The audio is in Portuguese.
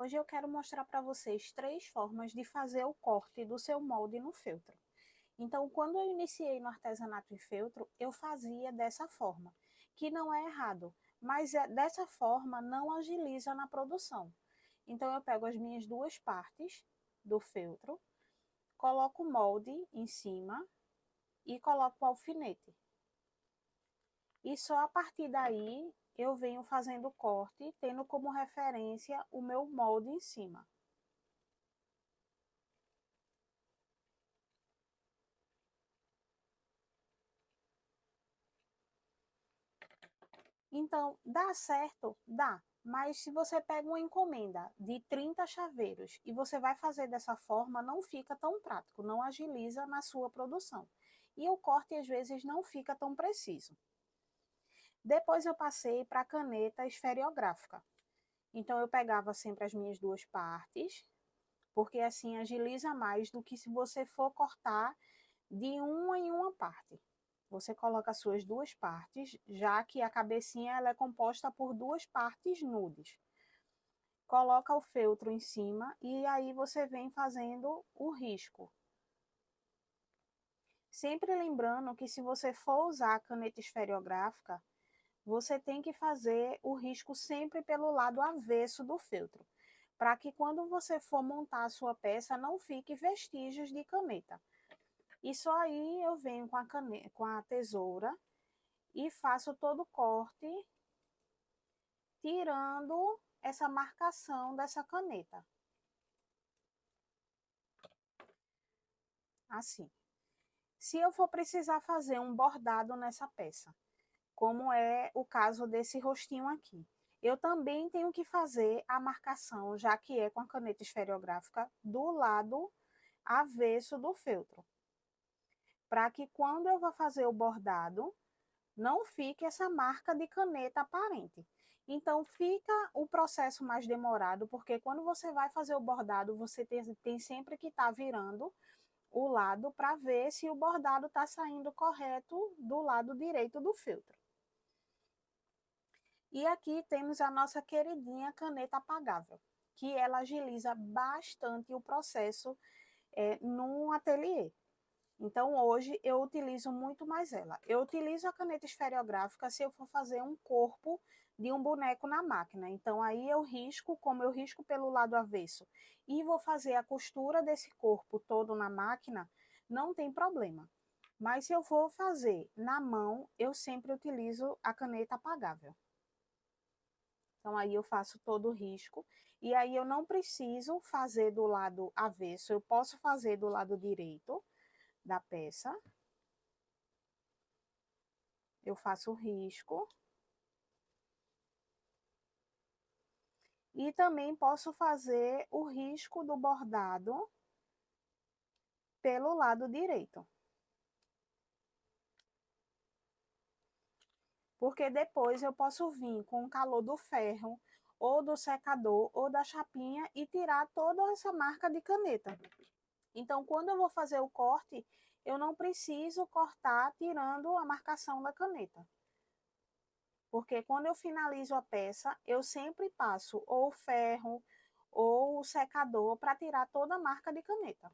Hoje eu quero mostrar para vocês 3 formas de fazer o corte do seu molde no feltro. Então, quando eu iniciei no artesanato em feltro, eu fazia dessa forma, que não é errado, mas dessa forma não agiliza na produção. Então, eu pego as minhas 2 partes do feltro, coloco o molde em cima e coloco o alfinete. E só a partir daí eu venho fazendo o corte, tendo como referência o meu molde em cima. Então, dá certo? Dá. Mas se você pega uma encomenda de 30 chaveiros e você vai fazer dessa forma, não fica tão prático, não agiliza na sua produção. E o corte às vezes não fica tão preciso. Depois eu passei para a caneta esferográfica. Então eu pegava sempre as minhas 2 partes, porque assim agiliza mais do que se você for cortar de uma em uma parte. Você coloca as suas 2 partes, já que a cabecinha ela é composta por 2 partes nudes. Coloca o feltro em cima e aí você vem fazendo o risco. Sempre lembrando que se você for usar a caneta esferográfica, você tem que fazer o risco sempre pelo lado avesso do feltro, para que quando você for montar a sua peça não fique vestígios de caneta. E só aí eu venho com com a tesoura e faço todo o corte, tirando essa marcação dessa caneta. Assim. Se eu for precisar fazer um bordado nessa peça, como é o caso desse rostinho aqui, eu também tenho que fazer a marcação, já que é com a caneta esferográfica, do lado avesso do feltro, para que quando eu vou fazer o bordado, não fique essa marca de caneta aparente. Então, fica o processo mais demorado, porque quando você vai fazer o bordado, você tem sempre que estar virando o lado para ver se o bordado está saindo correto do lado direito do feltro. E aqui temos a nossa queridinha caneta apagável, que ela agiliza bastante o processo no ateliê. Então, hoje eu utilizo muito mais ela. Eu utilizo a caneta esferográfica se eu for fazer um corpo de um boneco na máquina. Então, aí eu risco, como eu risco pelo lado avesso, e vou fazer a costura desse corpo todo na máquina, não tem problema. Mas se eu for fazer na mão, eu sempre utilizo a caneta apagável. Então, aí eu faço todo o risco. E aí eu não preciso fazer do lado avesso, eu posso fazer do lado direito da peça. Eu faço o risco. E também posso fazer o risco do bordado pelo lado direito. Porque depois eu posso vir com o calor do ferro, ou do secador, ou da chapinha e tirar toda essa marca de caneta. Então, quando eu vou fazer o corte, eu não preciso cortar tirando a marcação da caneta. Porque quando eu finalizo a peça, eu sempre passo ou o ferro ou o secador para tirar toda a marca de caneta.